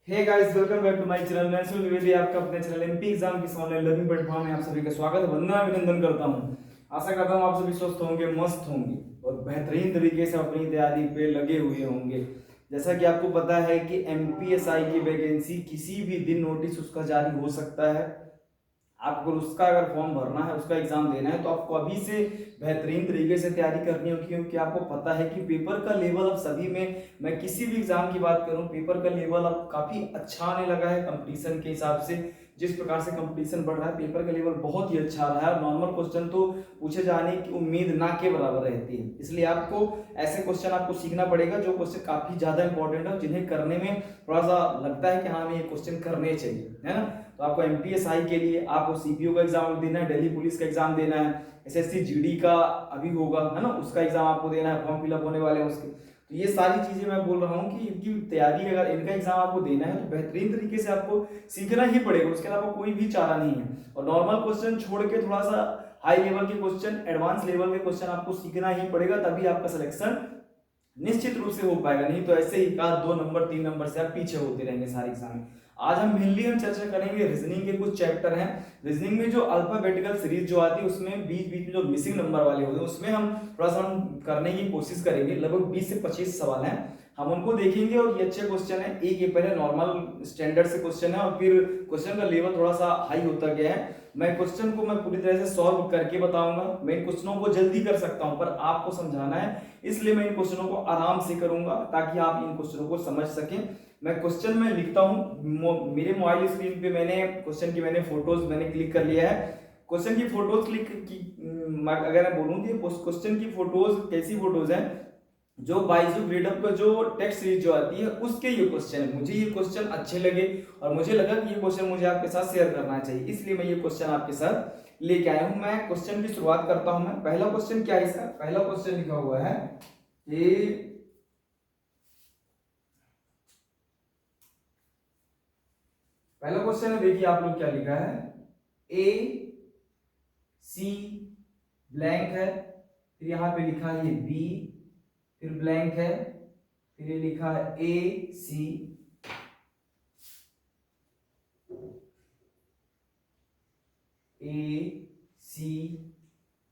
Hey guys, welcome back to my channel. मैं सुनील द्विवेदी, आपका अपने चैनल एमपी एग्जाम की ऑनलाइन लर्निंग प्लेटफॉर्म में आप सभी का स्वागत है, वंदना, अभिनंदन करता हूं। आशा करता हूं आप सभी स्वस्थ होंगे, मस्त होंगे और बेहतरीन तरीके से अपनी तैयारी पे लगे हुए होंगे। जैसा कि आपको पता है कि एमपीएसआई की वैकेंसी किसी भी दिन नोटिस उसका जारी हो सकता है। आपको उसका अगर फॉर्म भरना है, उसका एग्जाम देना है, तो आपको अभी से बेहतरीन तरीके से तैयारी करनी होगी, क्योंकि आपको पता है कि पेपर का लेवल अब सभी में, मैं किसी भी एग्जाम की बात करूं, पेपर का लेवल अब काफी अच्छा आने लगा है कंपटीशन के हिसाब से। जिस प्रकार से कंपटीशन बढ़ रहा है, पेपर का लेवल बहुत ही अच्छा आ रहा है और नॉर्मल क्वेश्चन तो पूछे जाने की उम्मीद ना के बराबर रहती है। इसलिए आपको ऐसे क्वेश्चन आपको सीखना पड़ेगा जो क्वेश्चन काफी ज्यादा इंपॉर्टेंट है, जिन्हें करने में थोड़ा सा लगता है कि हाँ हमें ये क्वेश्चन करने चाहिए, है ना। तो आपको एमपीएसआई के लिए आपको सीपीओ का एग्जाम देना है, दिल्ली पुलिस का एग्जाम देना है, एसएससी जीडी का अभी होगा, है ना, उसका एग्जाम आपको देना है, फॉर्म फिलअप होने वाले हैं उसके। तो ये सारी चीजें मैं बोल रहा हूँ कि इनकी तैयारी, अगर इनका एग्जाम आपको देना है तो बेहतरीन तरीके से आपको सीखना ही पड़ेगा, उसके अलावा कोई भी चारा नहीं है। और नॉर्मल क्वेश्चन छोड़ के थोड़ा सा हाई लेवल के क्वेश्चन, एडवांस लेवल के क्वेश्चन आपको सीखना ही पड़ेगा, तभी आपका सिलेक्शन निश्चित रूप से हो पाएगा। नहीं तो ऐसे ही का 2 नंबर 3 नंबर से आप पीछे होते रहेंगे सारे एग्जाम में। आज हम मेनली चर्चा करेंगे रीजनिंग के कुछ चैप्टर हैं। रीजनिंग में जो अल्फाबेटिकल सीरीज जो आती है, उसमें बीच बीच में जो मिसिंग नंबर वाले होते हैं, उसमें हम थोड़ा सा हम करने की कोशिश करेंगे। लगभग 20 से 25 सवाल हैं, हम उनको देखेंगे और ये अच्छे क्वेश्चन है। एक ये पहले नॉर्मल स्टैंडर्ड से क्वेश्चन है और फिर क्वेश्चन का लेवल थोड़ा सा हाई होता गया है। मैं क्वेश्चन को मैं पूरी तरह से सॉल्व करके बताऊंगा। मैं इन क्वेश्चनों को जल्दी कर सकता हूं, पर आपको समझाना है, इसलिए मैं इन क्वेश्चनों को आराम से करूंगा ताकि आप इन क्वेश्चनों को समझ सकें। मैं क्वेश्चन में लिखता हूं, मेरे मोबाइल स्क्रीन पे मैंने क्वेश्चन की फोटोज क्लिक कर लिया है। क्वेश्चन की फोटोज क्लिक की, अगर मैं बोलूं कि क्वेश्चन की फोटोज कैसी फोटोज हैं, जो बाइजू ग्रेडअप का जो टेक्स्ट सीरीज जो आती है उसके ये क्वेश्चन है। मुझे ये क्वेश्चन अच्छे लगे और मुझे लगा कि ये क्वेश्चन मुझे आपके साथ शेयर करना चाहिए, इसलिए मैं ये क्वेश्चन आपके साथ लेके आया हूं। मैं क्वेश्चन की शुरुआत करता हूं। मैं पहला क्वेश्चन क्या है, इसका पहला क्वेश्चन लिखा हुआ है कि पहला क्वेश्चन है, देखिए आप लोग क्या लिखा है, ए सी ब्लैंक है, फिर यहां पे लिखा है ये बी, फिर ब्लैंक है, फिर ये लिखा है A C, A C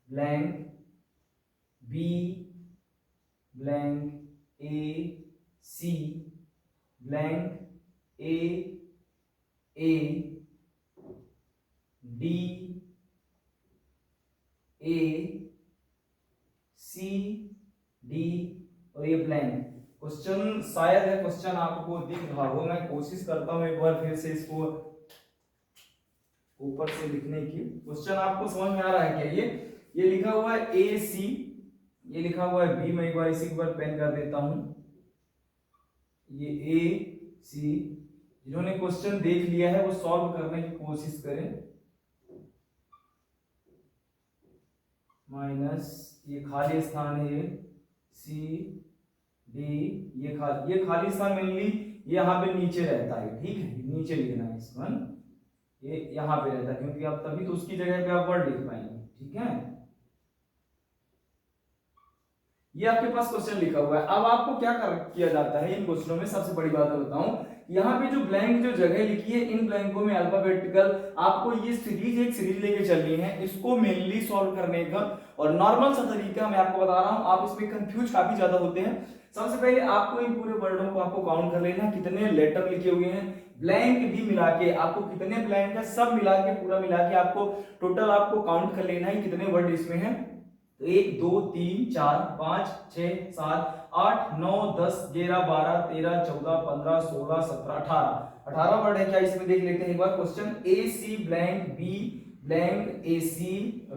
blank, B blank, A C blank, A D A C D और ये ब्लैंक। क्वेश्चन शायद है, क्वेश्चन आपको दिख रहा हो, मैं कोशिश करता हूं एक बार फिर से इसको ऊपर से लिखने की। क्वेश्चन आपको समझ में आ रहा है क्या? ये लिखा हुआ है ए सी, ये लिखा हुआ है बी। मैं एक बार इसी के ऊपर पेन कर देता हूं, ये ए सी। जिन्होंने क्वेश्चन देख लिया है वो सॉल्व करने की कोशिश करें। माइनस ये खाली स्थान है, ये सी डी, ये खाली स्थान मेनली ये यहाँ पे नीचे रहता है, ठीक है, नीचे लिखना है इसको, है ना? ये यहाँ पे रहता है, क्योंकि आप तभी तो उसकी जगह पे आप वर्ड लिख पाएंगे, ठीक है। ये आपके पास क्वेश्चन लिखा हुआ है। अब आपको क्या किया जाता है इन क्वेश्चनों में, सबसे बड़ी बात बताऊं, यहाँ पे जो ब्लैंक जो जगह लिखी है, इन ब्लैंकों में अल्फाबेटिकल आपको ये सीरीज एक सीरीज लेके चलनी है, इसको मेनली सॉल्व करने का। और नॉर्मल सा तरीका मैं आपको बता रहा हूं, आप इसमें कंफ्यूज काफी ज्यादा होते हैं। सबसे पहले आपको इन पूरे वर्डों को आपको काउंट कर लेना, कितने लेटर लिखे हुए हैं, ब्लैंक भी मिला के आपको कितने ब्लैंक है, सब मिला के पूरा मिला के आपको टोटल आपको काउंट कर लेना है कितने वर्ड इसमें है। तो 1 2 3 4 5 6 7 8 9 10 11 12 13 14 15 16 17 18 वर्ड है क्या इसमें, देख लेते हैं एक बार। Question A C blank B blank A C,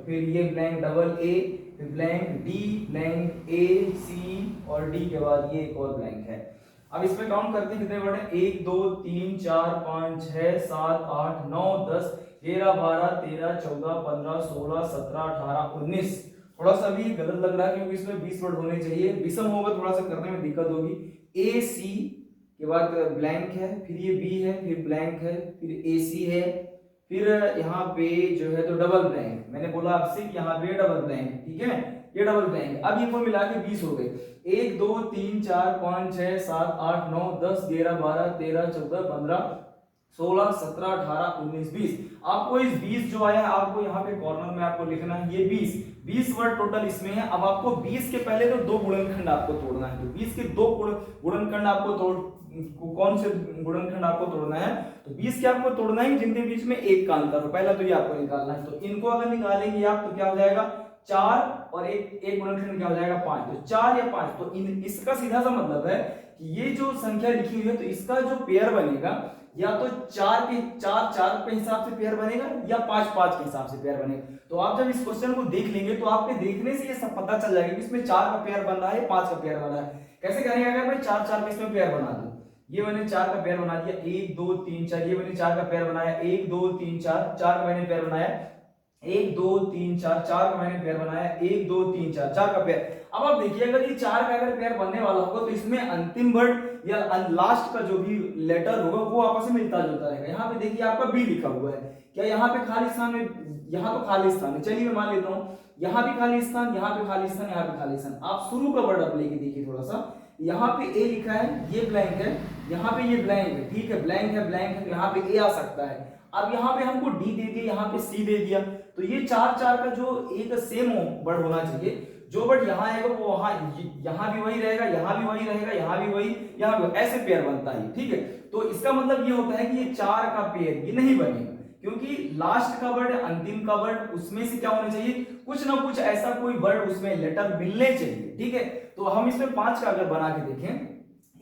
फिर ये ब्लैंक डबल ए, फिर blank D blank A C और डी के बाद ये एक और ब्लैंक है। अब इसमें काउंट करते हैं कितने वर्ड है, 1 2 3 4 5 6 7 8 9 10 11 12 13 14 15 16 17 18 19। थोड़ा सा भी गलत लग रहा है क्योंकि इसमें 20 वर्ड होने चाहिए, विषम होगा थोड़ा सा करने में दिक्कत होगी। ए सी के बाद ब्लैंक है, फिर ये बी है, फिर ब्लैंक है, फिर ए सी है, फिर यहाँ पे जो है तो डबल ब्लैंक। मैंने बोला आपसे कि यहाँ पे डबल ब्लैंक, ठीक है, ये डबल ब्लैंक। अब ये को मिला के 20 हो गए। 1 2 3 4 5 6 7 8 9 10 11 12 13 14 15 16 17 18 19 20। आपको इस 20 जो आया है आपको यहाँ पे कॉर्नर में आपको लिखना है ये 20 वर्ड टोटल इसमें है। अब आपको 20 के पहले तो दो गुणनखंड आपको तोड़ना है, तो 20 के दो गुणनखंड आपको कौन से गुणनखंड आपको तोड़ना है, तो 20 के आपको तोड़ना है जिनके बीच में एक का अंतर हो, पहला तो ये आपको निकालना है। तो इनको अगर निकालेंगे आप तो क्या हो जाएगा 4 और एक गुणनखंड क्या हो जाएगा 5, तो 4 या 5। तो इसका सीधा सा मतलब है कि ये जो संख्या लिखी हुई है तो इसका जो पेयर बनेगा या तो 4 के हिसाब से पेयर बनेगा या 5 के हिसाब से पेयर बनेगा। तो आप जब इस क्वेश्चन को देख लेंगे तो आपके देखने से ये सब पता चल जाएगा कि इसमें 4 का पेयर बन रहा है 5 का पेयर बन रहा है। कैसे करेंगे, अगर मैं 4 का इसमें पेयर बना दूं, ये मैंने 4 का पेयर बना दिया 1 2 3 4, ये मैंने 4 का पेयर बनाया 1 2 3 4 का मैंने पेयर बनाया 1 2 3 4 का मैंने पेयर बनाया 1 2 3 4 का पेयर। अब आप देखिए अगर ये 4 का अगर पेयर बनने वाला होगा तो इसमें अंतिम वर्ड या लास्ट का जो भी लेटर होगा वो आपस में मिलता जुलता रहेगा। यहाँ पे देखिए आपका बी लिखा हुआ है, क्या यहाँ पे खाली स्थान में, यहाँ तो खाली स्थान है, चलिए मैं मान लेता हूँ यहाँ भी खाली स्थान, यहाँ पे खाली स्थान, यहाँ पे खाली स्थान। आप शुरू का वर्ड आप लेके देखिए थोड़ा सा, यहाँ पे ए लिखा है ये ब्लैंक है, यहाँ पे ये ब्लैंक है, ठीक है ब्लैंक है तो यहाँ पे ए आ सकता है। अब यहाँ पे हमको डी दे दिया, यहाँ पे सी दे दिया, तो ये 4 का जो एक सेम वर्ड होना चाहिए, जो वर्ड यहाँ आएगा वो वहां यहाँ भी वही रहेगा, यहाँ भी वही रहेगा, यहाँ भी वही, यहाँ भी ऐसे पेयर बनता है, ठीक है। तो इसका मतलब ये होता है कि ये 4 का पेयर ये नहीं बनेगा, क्योंकि लास्ट का वर्ड अंतिम का वर्ड उसमें से क्या होना चाहिए, कुछ ना कुछ ऐसा कोई वर्ड उसमें लेटर मिलने चाहिए, ठीक है। तो हम इसमें 5 का अगर बना के देखें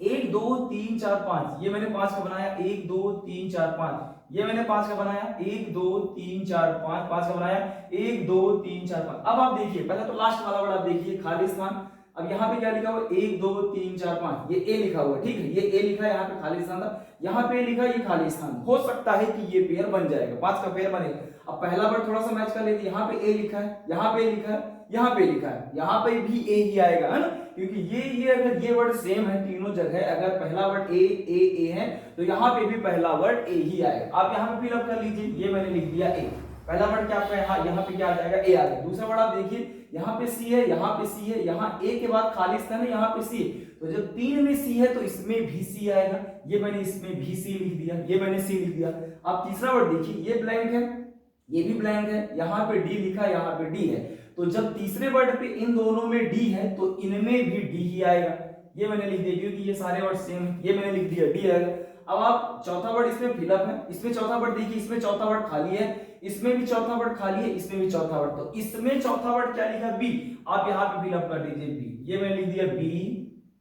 1 2 3 4 5, ये मैंने 5 का बनाया 1 2 3 4 5, ये मैंने 5 का बनाया 1 2 3 4 5 का बनाया 1 2 3 4 5। अब आप देखिए पहले तो लास्ट वाला वर्ड आप देखिए खाली स्थान। अब यहाँ पे क्या लिखा हुआ 1 2 3 4 5, ये ए लिखा हुआ, ठीक है, ये ए लिखा है, यहाँ पे खाली स्थान था, यहाँ पे लिखा ये खाली स्थान। हो सकता है कि ये पेयर बन जाएगा, 5 का पेयर बनेगा। अब पहला वर्ड थोड़ा सा मैच कर लेते, यहाँ पे ए लिखा है, यहाँ पे लिखा है, यहाँ पे लिखा है, यहाँ पे भी ए ही आएगा, है ना, क्योंकि ये अगर ये वर्ड सेम है तीनों जगह, अगर पहला वर्ड ए है तो यहाँ पे भी पहला वर्ड ए ही आएगा। आप यहाँ पे फिलअप कर लीजिए, ये मैंने लिख दिया ए, पहला वर्ड क्या आपका यहाँ पे क्या आ जाएगा ए आ जाएगा। दूसरा वर्ड आप देखिए यहाँ पे सी है, यहाँ पे सी है, यहाँ ए के बाद खाली स्थान है, यहाँ पे सी है, तो जब 3 में सी है तो इसमें भी सी आएगा, ये मैंने इसमें भी सी लिख दिया, ये मैंने सी लिख दिया। अब तीसरा वर्ड देखिए ये ब्लैंक है, ये भी ब्लैंक है, यहाँ पे डी लिखा, यहाँ पे डी है, तो जब तीसरे वर्ड पे इन दोनों में डी है तो इनमें भी डी ही आएगा, ये मैंने लिख दिया, क्योंकि ये सारे वर्ड सेम है, ये मैंने लिख दिया डी आएगा। अब आप चौथा वर्ड इसमें फिलअप है, इसमें चौथा वर्ड देखिए, इसमें चौथा वर्ड खाली है, इसमें भी चौथा वर्ड खाली है, इसमें भी चौथा वर्ड, तो इसमें चौथा वर्ड क्या लिखा बी, आप यहाँ पे फिलअप कर दीजिए बी, ये मैंने लिख दिया बी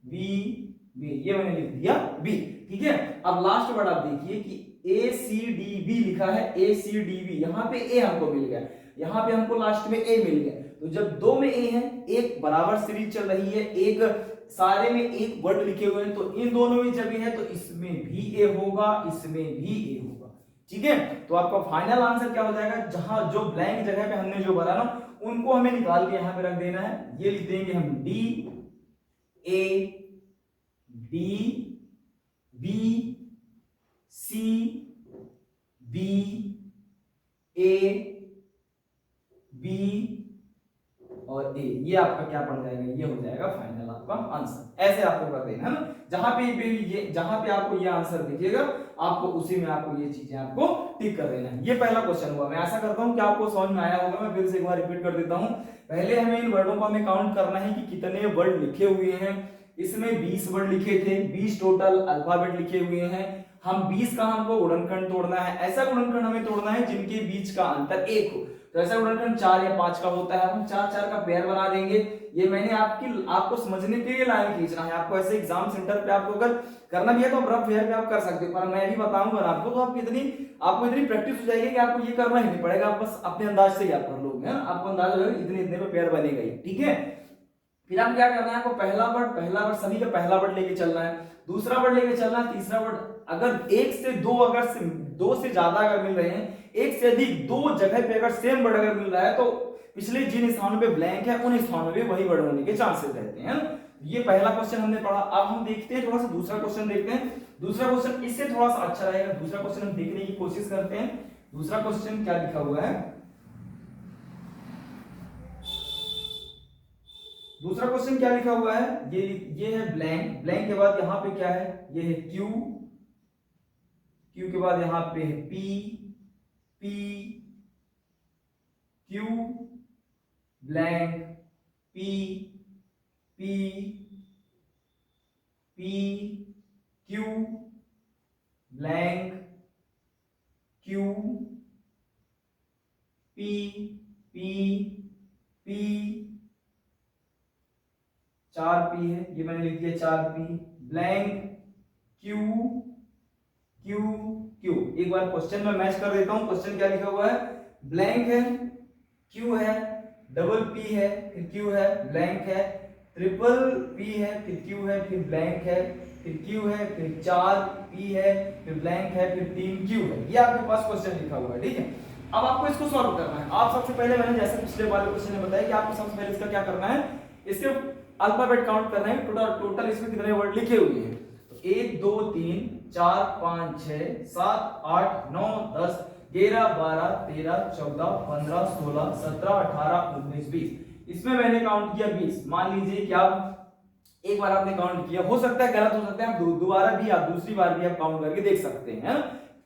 बी बी, ये मैंने लिख दिया बी, ठीक है। अब लास्ट वर्ड आप देखिए कि ए सी डी बी लिखा है, ए सी डी बी, यहाँ पे ए हमको मिल गया, यहाँ पे हमको लास्ट में ए मिल गया, तो जब 2 में ए है, एक बराबर सीरीज चल रही है, एक सारे में एक वर्ड लिखे हुए हैं, तो इन दोनों में जब ये है तो इसमें भी ए होगा, इसमें भी ए होगा, ठीक है। तो आपका फाइनल आंसर क्या हो जाएगा, जहां जो ब्लैंक जगह पे हमने जो भरा ना उनको हमें निकाल के यहां पे रख देना है, ये लिख देंगे हम D A D B C B A B और ए, ये आपका क्या पड़ जाएगा, ये हो जाएगा फाइनल आपका आंसर। ऐसे आपको कर देना है ना, जहां पे आपको ये आंसर दिखेगा आपको उसी में आपको ये चीजें आपको टिक कर देना है। ये पहला क्वेश्चन हुआ, मैं आशा करता हूं कि आपको समझ में आया होगा। मैं फिर से एक बार रिपीट कर देता हूं, पहले हमें इन वर्डों को हमें काउंट करना है कि कितने वर्ड लिखे हुए हैं। इसमें 20 वर्ड लिखे थे, 20 टोटल अल्फाबेट लिखे हुए हैं। हम 20 का हमको गुणनखंड तोड़ना है, ऐसा गुणनखंड हमें तोड़ना है जिनके बीच का अंतर 1 हो। तो ऐसा गुणनखंड 4 या 5 का होता है, हम 4 का पेयर बना देंगे। ये मैंने आपको समझने के लिए लाइन खींचना है, आपको ऐसे एग्जाम सेंटर पे आपको अगर करना भी है तो रफ फेयर पे आप कर सकते हो, पर मैं भी बताऊंगा आपको तो आपको इतनी प्रैक्टिस हो जाएगी कि आपको ये करना ही नहीं पड़ेगा, आप बस अपने अंदाज से ही आप कर लोगे, है ना, आपको अंदाजा होगा इतने पे पेयर बनेगा ही, ठीक है। फिर हम क्या करना है, आपको पहला वर्ड सभी का पहला वर्ड लेके चलना है, दूसरा वर्ड लेके चलना है, तीसरा वर्ड अगर 1 से 2 2 से ज्यादा अगर मिल रहे हैं, 1 से अधिक 2 जगह पे अगर सेम वर्ड अगर मिल रहा है तो पिछले जिन स्थानों पे ब्लैंक है उन स्थानों पे वही वर्ड होने के चांसेस रहते हैं। ये पहला क्वेश्चन हमने पढ़ा। अब हम देखते हैं थोड़ा सा दूसरा क्वेश्चन देखते हैं। दूसरा क्वेश्चन इससे थोड़ा सा अच्छा रहेगा, दूसरा क्वेश्चन हम देखने की कोशिश करते हैं। दूसरा क्वेश्चन क्या लिखा हुआ है, दूसरा क्वेश्चन क्या लिखा हुआ है, ये है ब्लैंक, ब्लैंक के बाद यहां पे क्या है, ये है क्यू, क्यू के बाद यहां पे है P, P Q blank P, P P Q blank Q P, P P, 4 P है, ये मैंने लिख दिया 4 P blank Q, Q Q. एक बार क्वेश्चन में मैच कर देता हूं, क्वेश्चन क्या लिखा हुआ है, ब्लैंक है, क्यू है, डबल पी है, फिर क्यू है, ब्लैंक है, ट्रिपल पी है, फिर क्यू है, फिर ब्लैंक है, फिर क्यू है, फिर 4 पी है, फिर ब्लैंक है, फिर 3 क्यू है। ये आपके पास क्वेश्चन लिखा हुआ है, ठीक है। अब आपको इसको सॉल्व करना है। आप सबसे पहले, मैंने जैसे पिछले वाले क्वेश्चन में बताया कि आपको सबसे पहले इसका क्या करना है, इसके अल्फाबेट काउंट करना है, टोटल इसमें कितने वर्ड लिखे हुए हैं। तो 1 2 3 4 5 6 7 8 9 10 11 12 13 14 15 16 17 18 19 20। इसमें मैंने काउंट किया 20। मान लीजिए कि आप एक बार आपने काउंट किया, हो सकता है गलत हो सकता है, आप दोबारा भी, आप दूसरी बार भी आप काउंट करके देख सकते हैं।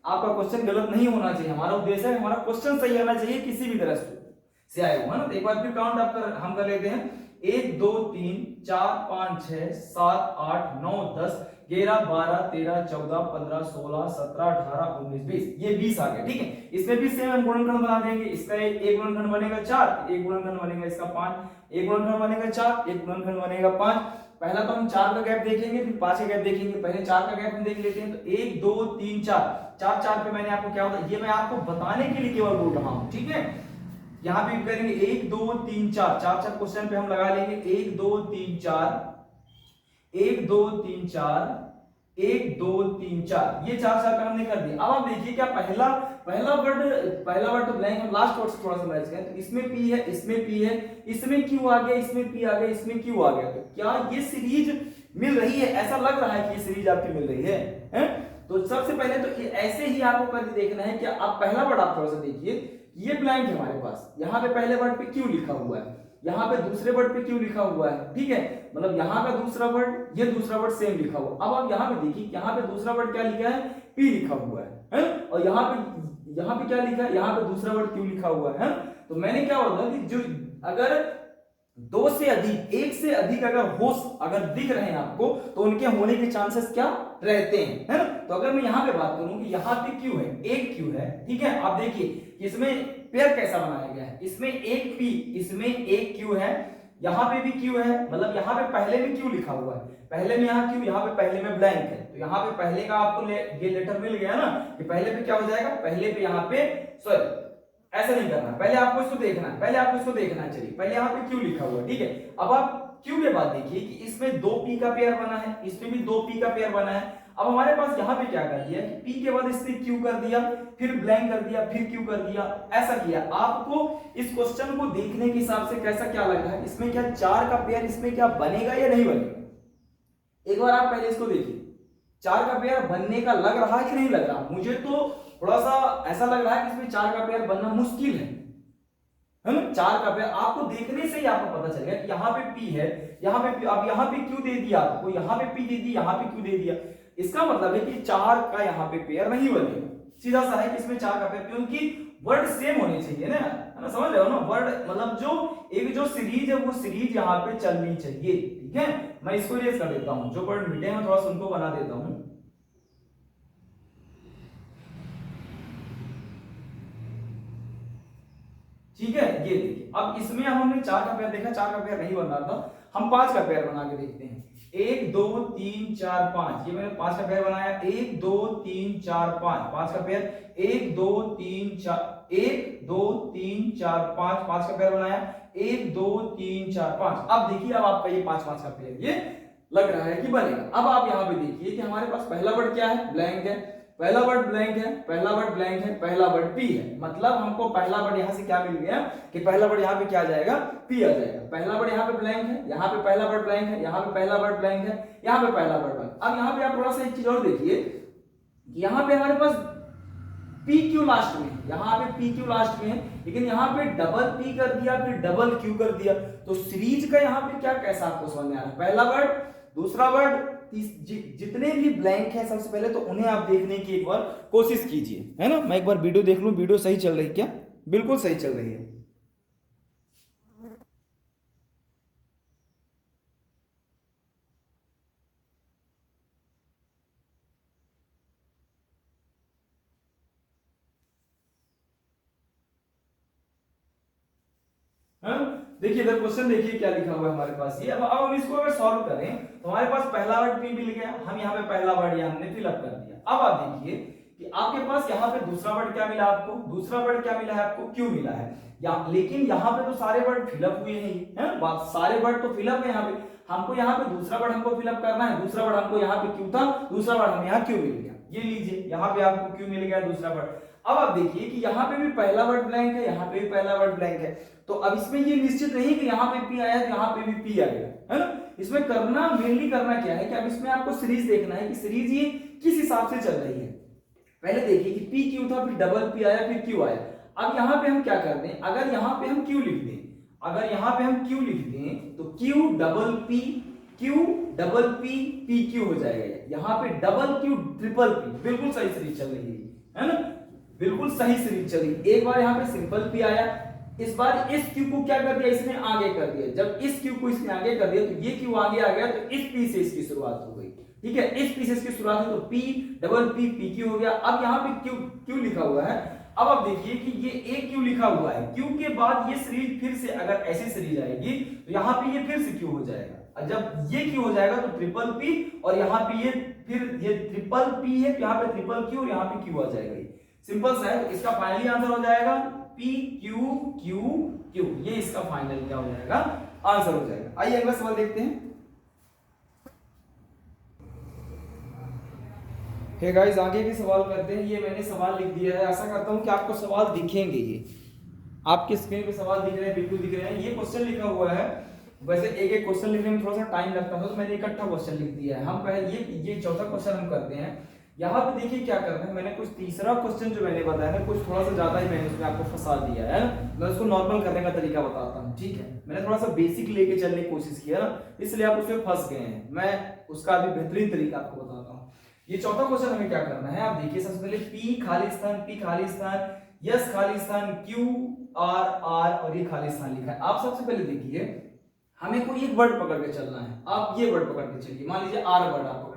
आपका क्वेश्चन गलत नहीं होना चाहिए, हमारा उद्देश्य है हमारा क्वेश्चन सही आना चाहिए किसी भी तरह से आए हो, है ना। तो एक बार फिर काउंट हम कर लेते हैं। 1 2 3 4 5 6 7 8 9 10 11 12 13 14 15 16 17 18 19 20। ये 20 आ गया, ठीक है। इसमें भी सेम हम गुणनखंड बना देंगे। इसका एक गुणनखंड बनेगा 4, एक गुणनखंड बनेगा इसका 5, एक गुणनखंड बनेगा 4, एक गुणनखंड बनेगा 5। पहला तो हम 4 का गैप देखेंगे, फिर 5 का गैप देखेंगे। पहले 4 का गैप हम देख लेते हैं। तो 1 2 3 4 4 4 पे मैंने आपको क्या होता है, ये मैं आपको बताने के लिए केवल बोल रहा हूं, ठीक है। यहां पे करेंगे 1 2 3 4 4 4 क्वेश्चन पे हम लगा लेंगे 1 2 3 4 1 2 3 4 1 2 3 4। ये 4 4 पे हमने कर दिया। अब आप देखिए क्या पहला वर्ड तो ब्लैंक है, लास्ट वर्ड से थोड़ा सा मैच करें। तो इसमें पी है, इसमें पी है, इसमें क्यू आ गया, इसमें पी आ गया, इसमें क्यू आ गया। तो क्या ये सीरीज मिल रही है? ऐसा लग रहा है कि ये सीरीज आपकी मिल रही है? तो सबसे पहले तो ऐसे ही आपको करके देखना है कि आप पहला वर्ड आप थोड़ा सा देखिए, ये ब्लैंक है हमारे पास, यहाँ पे पहले वर्ड पे क्यू लिखा हुआ है, यहाँ पे दूसरे वर्ड पे क्यू लिखा हुआ है, ठीक है। मतलब यहाँ का दूसरा वर्ड, ये दूसरा वर्ड सेम लिखा हुआ। अब आप यहाँ पे देखिए, यहाँ पे दूसरा वर्ड क्या लिखा है, पी लिखा हुआ है? और यहाँ पे क्या लिखा है, यहाँ पे दूसरा वर्ड क्यू लिखा हुआ है। तो मैंने क्या बोला कि जो अगर 2 से अधिक, 1 से अधिक अगर दिख रहे हैं आपको, तो उनके होने के चांसेस क्या रहते हैं, है ना। तो अगर मैं यहाँ पे बात करूं कि यहाँ पे क्यू है, एक क्यू है, ठीक है। आप देखिए इसमें पेयर कैसा बनाया गया है, इसमें एक पी, इसमें एक क्यू है, यहाँ पे भी क्यू है, मतलब यहाँ पे पहले में क्यू लिखा हुआ है, पहले में यहाँ क्यू, यहाँ पे पहले में ब्लैंक है। तो यहाँ पे पहले का आपको ये लेटर मिल गया ना, कि पहले पे क्या हो जाएगा, पहले पे यहाँ पे, सॉरी ऐसा नहीं करना, पहले आपको इसको देखना है, पहले आपको इसको देखना है। चलिए पहले यहाँ पे क्यू लिखा हुआ है, ठीक है। अब आप क्यू के बाद देखिए कि इसमें 2 पी का पेयर बना है, इसमें भी 2 पी का पेयर बना है। अब हमारे पास यहाँ पे क्या कर दिया कि पी के बाद इसने क्यू कर दिया, फिर ब्लैंक कर दिया, फिर क्यू कर दिया, ऐसा किया। आपको इस क्वेश्चन को देखने के हिसाब से कैसा क्या लग रहा है, इसमें क्या 4 का पेयर इसमें क्या बनेगा या नहीं बनेगा? एक बार आप पहले इसको देखिए, 4 का पेयर बनने का लग रहा है कि नहीं लग रहा? मुझे तो थोड़ा सा ऐसा लग रहा है कि इसमें 4 का पेयर बनना मुश्किल है ना। 4 का पेयर आपको देखने से ही आपको पता चलेगा कि यहाँ पे पी है, यहाँ पे अब यहाँ पे क्यू दे दिया आपको, यहाँ पे पी दे दी, यहाँ पे क्यू दे दिया। इसका मतलब है कि 4 का यहाँ पे पेयर नहीं बनेगा, सीधा सा है कि इसमें 4 का पेयर, क्योंकि वर्ड सेम होने चाहिए ना, है ना, समझ रहे हो ना। वर्ड मतलब जो सीरीज है वो सीरीज यहाँ पे चलनी चाहिए, ठीक है। मैं इसको इरेज कर देता हूँ, जो वर्ड मिटे हैं थोड़ा सा उनको बना देता हूँ। ठीक है, ये देखिए अब इसमें हमने 4 का पेयर देखा, 4 का पेयर नहीं बन रहा था, हम 5 का पेयर बना के देखते हैं। 1 2 3 4 5, ये मैंने 5 का पेयर बनाया। 1 2 3 4 5, 5 का पेयर। 1 2 3 4 1 2 3 4 5, 5 का पेयर बनाया। 1 2 3 4 5। अब देखिए, अब आपका ये 5 5 का पेयर ये लग रहा है कि बनेगा। अब आप यहाँ पे देखिए कि हमारे पास पहला वर्ड क्या है, ब्लैंक है, पहला वर्ड ब्लैंक है, पहला वर्ड ब्लैंक है, पहला वर्ड पी है। मतलब हमको पहला वर्ड यहां से क्या मिल गया कि पहला वर्ड यहां पे क्या आ जाएगा, पी आ जाएगा। पहला वर्ड यहां पे ब्लैंक है, यहां पे पहला वर्ड ब्लैंक है, यहां पे पहला वर्ड ब्लैंक है, यहां पे पहला वर्ड ब्लैंक। अब यहां पे आप थोड़ा सा एक चीज और देखिए, यहां पे हमारे पास पी क्यू लास्ट में, यहाँ पे पी क्यू लास्ट में है, लेकिन यहाँ पे डबल पी कर दिया फिर डबल क्यू कर दिया। तो सीरीज का यहाँ पे क्या कैसा आपको समझ में आ रहा है? पहला वर्ड, दूसरा वर्ड, जितने भी ब्लैंक है सबसे पहले तो उन्हें आप देखने की एक बार कोशिश कीजिए, है ना। मैं एक बार वीडियो देख लूं, वीडियो सही चल रही क्या? बिल्कुल सही चल रही है। देखिए इधर क्वेश्चन देखिए क्या लिखा हुआ है हमारे पास ये। अब हम इसको अगर सॉल्व करें तो हमारे पास पहला वर्ड पी मिल गया, हम यहाँ पे पहला वर्ड ये हमने फिलअप कर दिया। अब आप देखिए कि आपके पास यहाँ पे दूसरा वर्ड क्या मिला आपको? दूसरा वर्ड क्या मिला है आपको? क्यू मिला है। लेकिन यहाँ पे तो सारे वर्ड फिलअप हुए हैं, है बात, सारे वर्ड तो फिलअप है। यहाँ पे हमको यहाँ पे दूसरा वर्ड हमको फिलअप करना है। दूसरा वर्ड हमको यहाँ पे क्यू था, दूसरा वर्ड हमें यहाँ क्यू मिल गया। ये लीजिए यहाँ पे आपको क्यू मिल गया दूसरा वर्ड। अब आप देखिए कि यहाँ पे भी पहला वर्ड ब्लैंक है, यहाँ पे भी पहला वर्ड ब्लैंक है। तो अब इसमें ये निश्चित नहीं कि यहाँ पे पी आया तो यहाँ पे भी पी आएगा, है ना। इसमें करना मेनली करना क्या है कि अब इसमें आपको सीरीज देखना है कि सीरीज ये किस हिसाब से चल रही है। पहले देखिए कि पी क्यू था, फिर डबल पी आया, फिर क्यू आया। अब यहाँ पे हम क्या कर दें, अगर यहाँ पे हम क्यू लिख दें, अगर यहाँ पे हम क्यू लिख दें तो Q double P, Q double P, P Q हो जाएगा। यहाँ पे डबल क्यू ट्रिपल पी, बिल्कुल सही सीरीज चल रही है ना, बिल्कुल सही सीरीज चली। एक बार यहाँ पे सिंपल पी आया, इस बार इस क्यू को क्या कर दिया इसने आगे कर दिया। जब इस क्यू को इसने आगे कर दिया तो ये क्यू आगे आ गया, तो इस पी से इसकी शुरुआत हो गई, ठीक है। इस पी से इसकी शुरुआत है तो P double P, P Q हो गया। अब यहाँ पे क्यू क्यू लिखा हुआ है। अब आप देखिए कि ये एक क्यू लिखा हुआ है, क्यू के बाद ये सीरीज फिर से अगर ऐसी सीरीज आएगी तो यहाँ पे ये फिर से क्यू हो जाएगा। और जब ये क्यू हो जाएगा तो ट्रिपल पी, और यहाँ पे ये फिर ये ट्रिपल पी है, यहाँ पे ट्रिपल क्यू और यहाँ पे क्यू आ जाएगा। सिंपल सा है, तो इसका फाइनली आंसर हो जाएगा पी क्यू क्यू क्यू। ये इसका फाइनल क्या हो जाएगा? आंसर हो जाएगा। आइए अगला सवाल देखते हैं। हे गाइस आगे भी सवाल करते हैं। ये मैंने सवाल लिख दिया है, आशा करता हूं कि आपको सवाल दिखेंगे। ये आपके स्क्रीन पे सवाल दिख रहे हैं, बिल्कुल दिख रहे हैं। ये क्वेश्चन लिखा हुआ है, वैसे एक एक क्वेश्चन लिखने में थोड़ा सा टाइम लगता है तो मैंने इकट्ठा क्वेश्चन लिख दिया है। हम पहले ये चौथा क्वेश्चन हम करते हैं। यहाँ पे देखिए क्या करना है, मैंने कुछ तीसरा क्वेश्चन जो मैंने बताया है कुछ थोड़ा सा ज्यादा ही मैंने उसमें आपको फंसा दिया है। मैं उसको नॉर्मल करने का तरीका बताता हूँ, ठीक है। मैंने थोड़ा सा बेसिक लेके चलने की कोशिश किया ना, इसलिए आप उसमें फंस गए हैं। मैं उसका अभी बेहतरीन तरीका आपको बताता हूँ। ये चौथा क्वेश्चन हमें क्या करना है, आप देखिए सबसे पहले पी खाली स्थान, पी खाली स्थान, यस खाली स्थान, क्यू आर आर और ये खाली स्थान लिखा है। आप सबसे पहले देखिए हमें कोई एक वर्ड पकड़ के चलना है। आप ये वर्ड पकड़ के चलिए, मान लीजिए आर वर्ड आप पकड़।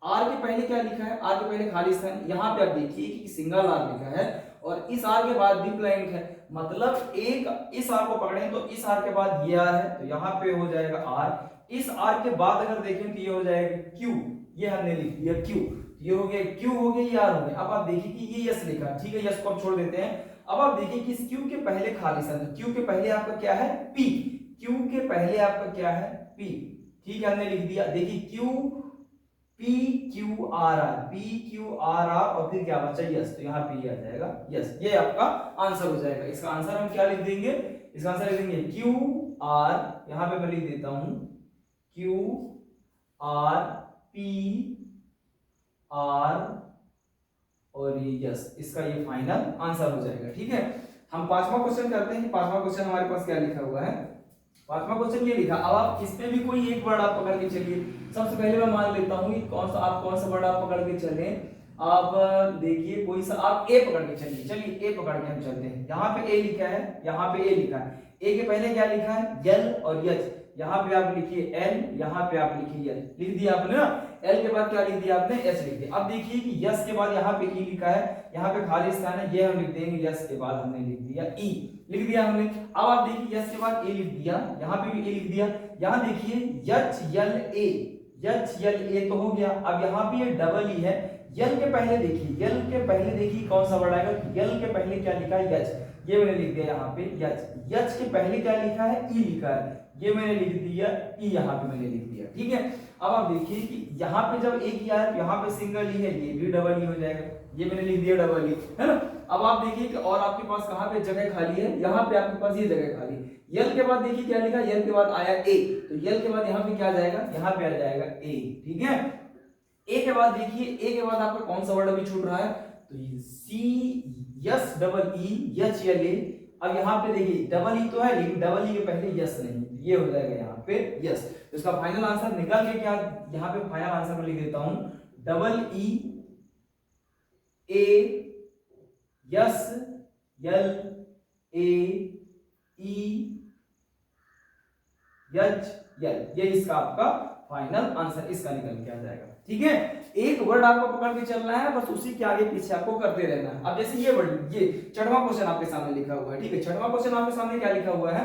आर के पहले क्या लिखा है? आर के पहले खाली स्थान। यहाँ पे आप देखिए कि सिंगल आर लिखा है और इस आर के बाद भी ब्लैंक है। मतलब एक इस आर को पकड़ें तो इस आर के बाद ये आर है, तो यहाँ पे हो जाएगा आर। इस आर के बाद अगर देखें तो ये हो जाएगा क्यू, ये हमने लिख दिया क्यू। ये हो गया क्यू, हो गया ये आर हो गया। अब आप देखिए कि ये यस लिखा, ठीक है, यस को हम छोड़ देते हैं। अब आप देखिए कि इस क्यू के पहले खाली स्थान, तो क्यू के पहले आपका क्या है? पी। क्यू के पहले आपका क्या है? पी, ठीक है, हमने लिख दिया। देखिए Q P Q R R, P Q R R और फिर क्या बचा? यस, तो यहाँ पी आ जाएगा यस। ये आपका आंसर हो जाएगा। इसका आंसर हम क्या लिख देंगे? इसका आंसर लिख देंगे क्यू आर, यहाँ पे मैं लिख देता हूं क्यू आर पी आर और ये यस। इसका ये फाइनल आंसर हो जाएगा, ठीक है। हम पांचवा क्वेश्चन करते हैं। पांचवा क्वेश्चन हमारे पास क्या लिखा हुआ है? पांचवा क्वेश्चन ये लिखा। अब आप इसमें भी कोई एक वर्ड आप पकड़ के चलिए। सबसे पहले मैं मान लेता हूँ कौन सा वर्ड आप पकड़ के चले। आप देखिए कोई सा आप ए पकड़ के चलिए। चलिए ए पकड़ के हम चलते हैं। यहाँ पे ए लिखा है, यहाँ पे ए लिखा है। ए के पहले क्या लिखा है? यल और यच। यहाँ पे आप लिखिए एल, यहाँ पे आप लिखिए यल। लिख दिया आपने ना। एल के बाद क्या लिख दिया आपने? एच लिख दिया। अब देखिए कि यस के बाद यहाँ पे ई लिखा है, यहाँ पे खाली स्थान है, ये हम लिख देंगे। यस के बाद हमने लिख दिया ई, लिख दिया हमने। अब आप देखिए यस के बाद ए लिख दिया, यहाँ पे भी ए लिख दिया। यहाँ देखिए यच यल ए, यच यल ए तो हो गया। अब यहाँ पे ये डबल ई है। यल के पहले देखिए, यल के पहले देखिए कौन सा वर्ड आएगा? यल के पहले क्या लिखा है? यच, ये मैंने लिख दिया यहाँ पे यच। यच के पहले क्या लिखा है? ई लिखा है, ये मैंने लिख दिया ई, यहाँ पे मैंने लिख दिया, ठीक है। अब आप देखिए कि यहाँ पे जब एक ही आया तो यहाँ पे सिंगल ई है, ये भी डबल ई हो जाएगा, ये मैंने लिख दिया डबल ई, है ना। अब आप देखिए कि और आपके पास कहाँ पे जगह खाली है? यहाँ पे आपके पास ये जगह खाली है। यल के बाद देखिए क्या लिखा? यल के बाद आया ए, तो यल के बाद यहाँ पे क्या आ जाएगा? यहाँ पे आ जाएगा ए, ठीक है। ए के बाद देखिए, ए के बाद आपका कौन सा वर्ड अभी छूट रहा है? तो C S double E H L A. अब यहाँ पे देखिए डबल ई तो है लेकिन डबल ई के पहले यस नहीं, तो ये हो जाएगा यहाँ पे यस। तो इसका फाइनल आंसर निकल के क्या, यहाँ पे फाइनल आंसर में लिख देता हूं double E A yes L A E H L, ये इसका आपका फाइनल आंसर इसका निकल के आ जाएगा। ठीक है, एक वर्ड आपको पकड़ के चलना है, बस उसी के आगे पीछे आपको करते रहना है। अब जैसे ये वर्ड, ये छठवां क्वेश्चन आपके सामने लिखा हुआ है। ठीक है, छठवां क्वेश्चन आपके सामने क्या लिखा हुआ है,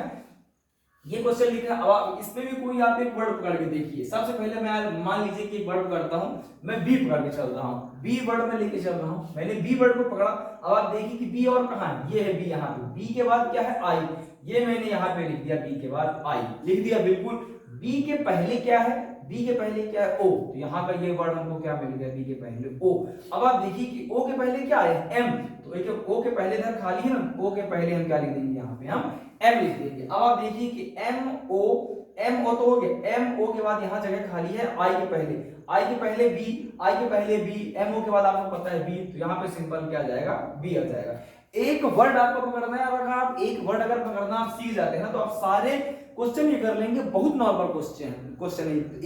ये क्वेश्चन लिखा है। अब इसमें भी कोई आप एक वर्ड पकड़ के देखिए। सबसे पहले मैं मान लीजिए कि एक वर्ड पकड़ता हूं, मैं बी पकड़ के चल रहा हूं, बी वर्ड में लेके चल रहा हूं, मैंने बी वर्ड को पकड़ा। अब आप देखिए कि बी और कहां है, ये है बी, यहाँ पे बी के बाद क्या है आई, ये मैंने यहाँ पे लिख दिया, बी के बाद आई लिख दिया बिल्कुल। बी के पहले क्या है, बी के पहले क्या है, ओ, तो यहाँ का ये वर्ड हमको क्या मिल गया, बी के पहले ओ। अब आप देखिए कि ओ के पहले क्या है, एम, तो एक ओ के पहले इधर खाली है ना, ओ के पहले हम क्या लिख देंगे, यहाँ पे हम एम लिख देंगे। अब आप देखिए कि एम ओ तो हो गया, एम ओ के बाद यहाँ जगह खाली है आई के पहले, आई के पहले बी, आई के पहले बी, एम ओ के बाद आपको पता है बी, तो यहाँ पे सिंपल क्या आ जाएगा, बी आ जाएगा। एक वर्ड आपको पकड़ना है, और अगर आप एक वर्ड अगर पकड़ना आप सीख जाते हैं ना, तो आप सारे क्वेश्चन ये कर लेंगे। बहुत नॉर्मल क्वेश्चन है,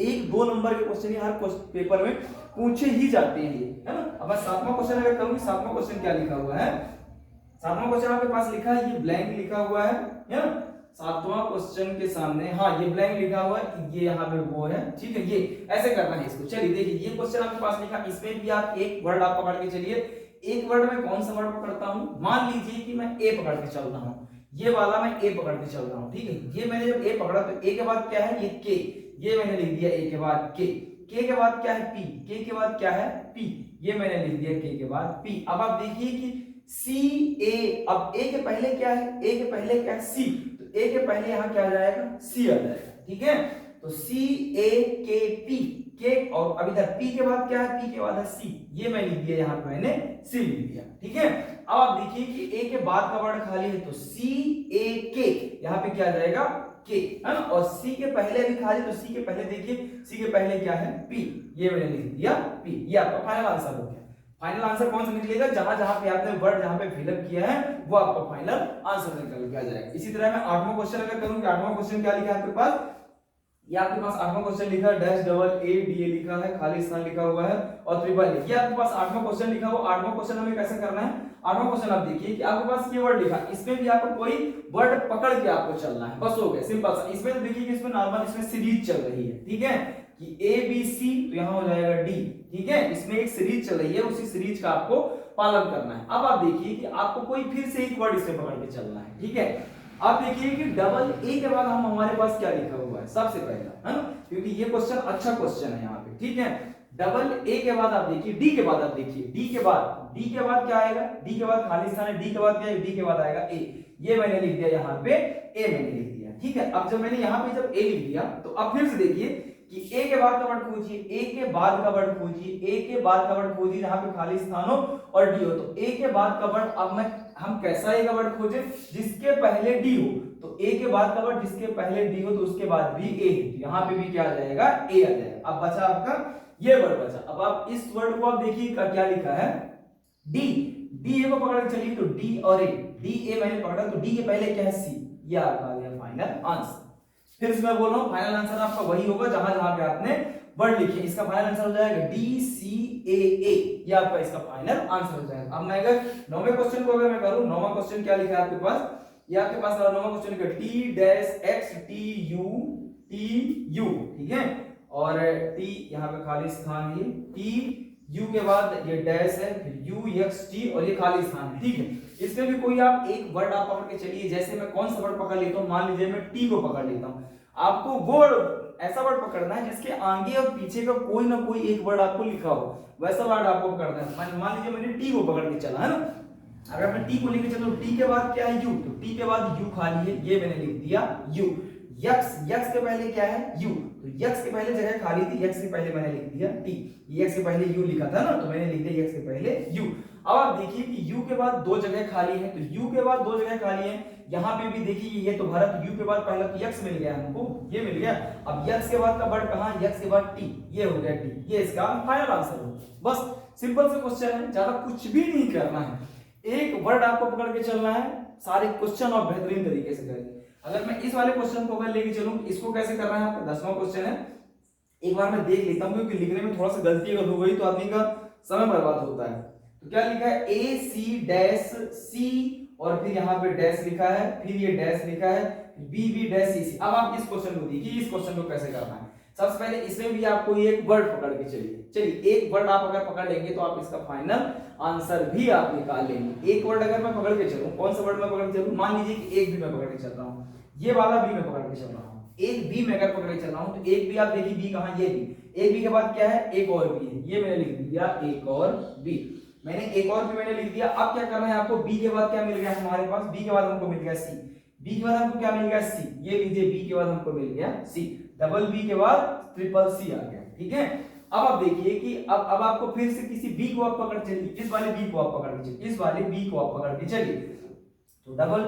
एक दो नंबर के क्वेश्चन ही हर पेपर में पूछे ही जाते हैं ये, है ना। अब मैं सातवां क्वेश्चन अगर करूँ, सातवां क्वेश्चन क्या लिखा हुआ है, सातवां क्वेश्चन आपके पास लिखा है, ये ब्लैंक लिखा हुआ है ना। सातवां क्वेश्चन के सामने हाँ ये ब्लैंक लिखा हुआ है, ये यहाँ पे वो है। ठीक है, ये ऐसे करना है इसको। चलिए देखिए, ये क्वेश्चन आपके पास लिखा, इसमें भी आप एक वर्ड आप पकड़ के चलिए। एक वर्ड में कौन सा वर्ड पकड़ता हूं, मान लीजिए कि मैं ए पकड़ के चल रहा हूं, ये वाला मैं ए पकड़ के चल रहा हूं। ठीक है, ये मैंने जब ए पकड़ा तो ए के बाद क्या है, ये के, ये मैंने लिख दिया ए के बाद के के बाद क्या है पी, के के बाद क्या है पी, ये मैंने लिख दिया के बाद पी। अब आप देखिए कि सी ए, अब ए के पहले क्या है, ए के पहले क्या है सी, तो ए के पहले यहाँ क्या आ जाएगा, सी आ जाएगा। ठीक है, तो सी ए के पी, के, और अब इधर पी के बाद क्या है, पी के बाद है सी, ये मैं लिख दिया, यहाँ पे मैंने सी लिख दिया। ठीक है, अब आप देखिए कि ए के बाद का वर्ड खाली है, तो सी ए के, यहाँ पे क्या आ जाएगा के, है ना। और सी के पहले भी खाली, तो सी के पहले देखिए, सी के पहले क्या है पी, ये मैंने लिख दिया पी। ये आपका फाइनल आंसर हो गया। फाइनल आंसर कौन सा निकलेगा, जहां जहां पे आपने वर्ड जहां पे फिलअप किया है वो आपका फाइनल आंसर निकल के आ जाएगा। इसी तरह मैं आठवां क्वेश्चन अगर करूं, कि आठवां क्वेश्चन क्या लिखा है आपके पास, ये आपके पास आठवां क्वेश्चन लिखा है, डैश डबल ए डी ए लिखा है, खाली स्थान लिखा हुआ है और ट्रिपल ए, ये आपके पास आठवां क्वेश्चन लिखा हुआ। आठवां क्वेश्चन हमें कैसे करना है, आठवां क्वेश्चन आप देखिए कि आपके पास ये वर्ड लिखा, इसमें भी आपको कोई वर्ड पकड़ के आपको चलना है, बस हो गया, सिंपल सा। इसमें तो देखिए कि इसमें नॉर्मल इसमें सीरीज चल रही है। ठीक है, कि ए बी सी, तो यहाँ हो जाएगा डी। ठीक है, इसमें एक सीरीज चल रही है, उसी सीरीज का आपको पालन करना है। अब आप देखिए कि आपको कोई फिर से एक वर्ड इसमें पकड़ के चलना है। ठीक है, आप देखिए कि डबल ए के बाद हम हमारे पास क्या लिखा हुआ है सबसे पहला, है ना, क्योंकि ये क्वेश्चन अच्छा क्वेश्चन है यहाँ पे। ठीक है, डबल ए के बाद आप देखिए, डी के बाद आप देखिए, डी के बाद क्या आएगा, डी के बाद खाली स्थान है, डी के बाद क्या है, डी के बाद आएगा ए, ये मैंने लिख दिया यहाँ पे, ए मैंने लिख दिया। ठीक है, अब जब मैंने यहाँ पे जब ए लिख दिया, तो अब फिर से देखिए कि ए के बाद का वर्ड खोजिए, ए के बाद का वर्ड खोजिए, ए के बाद का वर्ड खोजिए जहां पे खाली स्थान हो और डी हो। तो ए के बाद का वर्ड, अब मैं हम कैसा ए का वर्ड खोजे, जिसके पहले डी हो, तो ए के बाद का वर्ड जिसके पहले डी हो तो उसके बाद भी ए है, तो यहाँ पे भी क्या आ जाएगा, ए आ जाएगा। अब बचा आपका ये वर्ड बचा। अब आप इस वर्ड को आप देखिए क्या लिखा है, डी, डी ए को पकड़ के चलिए, तो डी और ए, डी ए मैंने पकड़ा, तो डी के पहले क्या है सी, ये आपका आ गया फाइनल आंसर। फिर से मैं बोल रहा हूं, फाइनल आंसर आपका वही होगा जहां जहां पे आपने वर्ड लिखे, इसका फाइनल आंसर हो जाएगा डी सी ए ए, ये आपका इसका फाइनल आंसर हो जाएगा। अब मैं अगर नौवें क्वेश्चन को अगर मैं करूं, नौवां क्वेश्चन क्या लिखा है आपके पास, ये आपके पास नौवां क्वेश्चन लिखा T dash x T U, ठीक है, और टी यहाँ पे खाली स्थान है, टी यू के बाद ये डैश है, फिर यू एक्स टी और ये खाली स्थान है। ठीक है, इसमें भी कोई आप एक वर्ड आप पकड़ के चलिए, जैसे मैं कौन सा वर्ड पकड़ लेता हूं, मान लीजिए मैं टी को पकड़ लेता हूं, आपको वो ऐसा वर्ड पकड़ना है जिसके आगे और पीछे का कोई ना कोई एक वर्ड आपको लिखा हो, वैसा वर्ड आपको पकड़ना है। मान लीजिए मैंने टी को पकड़ के चला, है ना, अगर मैं टी को लेके चलूं, टी के बाद क्या है यू, तो टी के बाद यू खाली है, ये मैंने लिख दिया यू। यक्स के पहले क्या है यू, तो यक्स के पहले जगह खाली थी, यक्स के पहले मैंने लिख दिया टी, यक्स के पहले यू लिखा था ना, तो मैंने लिख दिया यक्स के पहले यू। अब आप देखिए कि यू के बाद दो जगह खाली है, तो यू के बाद दो जगह खाली है, यहाँ पे भी देखिए ये तो भारत, यू के बाद पहला तो यक्स मिल गया हमको, ये मिल गया। अब यक्स के बाद का वर्ड कहाँ, यक्स के बाद टी, ये हो गया टी, ये इसका फाइनल आंसर हो। बस सिंपल से क्वेश्चन है, ज्यादा कुछ भी नहीं करना है, एक वर्ड आपको पकड़ के चलना है, सारे क्वेश्चन और बेहतरीन तरीके से करेंगे। अगर मैं इस वाले क्वेश्चन को अगर लेके चलूं, इसको कैसे करना है, आपका 10वां क्वेश्चन है, एक बार मैं देख लेता हूं क्योंकि लिखने में थोड़ा सा गलती अगर हो गई तो आदमी का समय बर्बाद होता है। तो क्या लिखा है, ए सी डैश सी और फिर यहाँ पे डैश लिखा है, फिर ये डैश लिखा है, बी बी डैश सी सी। अब आप इस क्वेश्चन को देखिए, इस क्वेश्चन को कैसे करना है। सबसे पहले इसमें भी आपको ये एक वर्ड पकड़ के चलिए एक वर्ड आप अगर पकड़ लेंगे तो आप इसका फाइनल आंसर भी आप निकाल लेंगे। एक वर्ड अगर मैं पकड़ के चलूं, कौन सा वर्ड मैं पकड़ के चलूं, मान लीजिए कि एक भी मैं पकड़ के चल रहा हूं, ये वाला भी मैं पकड़ के चल रहा हूं, एक बी मैं अगर पकड़ के चल रहा हूं तो एक बी, आप देखिए बी कहां, ये बी, एक बी के बाद क्या है, एक और बी है, ये मैंने लिख दिया एक और बी, मैंने एक और बी मैंने लिख दिया। अब क्या करना है आपको, बी के बाद क्या मिल गया हमारे पास, बी के बाद हमको मिल गया सी, बी के बाद हमको क्या मिल गया सी, ये लीजिए बी के बाद हमको मिल गया सी, डबल बी के बाद ट्रिपल सी आ गया, ठीक है। अब आप देखिए कि अब आपको फिर से किसी बी को आप पकड़ चलिए, इस वाले बी को आप पकड़ के चलिए, इस वाले बी को आप पकड़ के चलिए, तो डबल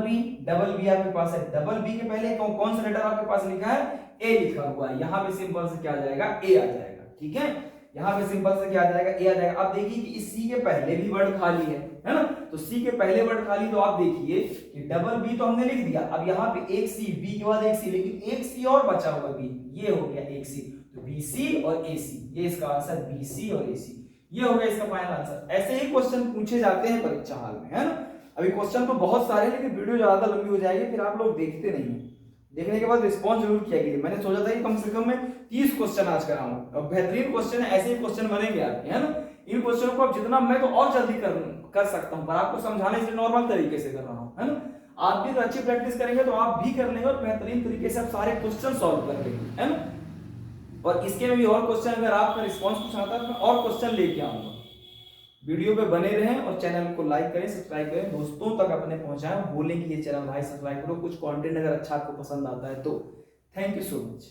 बी आपके पास है, डबल बी के पहले कौन सा लेटर आपके पास लिखा है, ए लिखा हुआ है, यहाँ पे सिंपल से क्या आ जाएगा, ए आ जाएगा, ठीक है, यहाँ पे सिंपल से क्या आ जाएगा, ए आ जाएगा। अब देखिए कि इस सी के पहले भी वर्ड खाली है ना, तो सी के पहले वर्ड खाली, तो आप देखिए कि डबल बी तो हमने लिख दिया, अब यहाँ पे एक सी, बी के बाद एक सी, लेकिन एक सी और बचा हुआ बी, ये हो गया एक सी, तो बी सी और ए सी, ये इसका आंसर बी सी और ए सी, ये हो गया इसका फाइनल आंसर। ऐसे ही क्वेश्चन पूछे जाते हैं परीक्षा हाल में, है ना। अभी क्वेश्चन तो बहुत सारे हैं लेकिन वीडियो ज्यादा लंबी हो जाएगी, फिर आप लोग देखते नहीं है, देखने के बाद रिस्पॉन्स जरूर किया कीजिए। मैंने सोचा था कि कम से कम मैं 30 क्वेश्चन आज कराऊं, और बेहतरीन क्वेश्चन है, ऐसे ही क्वेश्चन बनेंगे आपके, है ना। इन क्वेश्चनों को आप जितना, मैं तो और जल्दी कर सकता हूं, पर आपको समझाने से नॉर्मल तरीके से कर रहा हूं, है ना। आप भी अच्छी प्रैक्टिस करेंगे तो आप भी कर लेंगे और बेहतरीन तरीके से आप सारे क्वेश्चन सॉल्व कर लेंगे, है ना। और इसके में भी और क्वेश्चन, अगर आपका रिस्पॉन्स कुछ आता है तो मैं और क्वेश्चन लेके आऊंगा। वीडियो पे बने रहें और चैनल को लाइक करें, सब्सक्राइब करें, दोस्तों तक अपने पहुंचाएं, बोलें कि ये चैनल भाई सब्सक्राइब करो, कुछ कंटेंट अगर अच्छा आपको पसंद आता है तो। Thank you so much.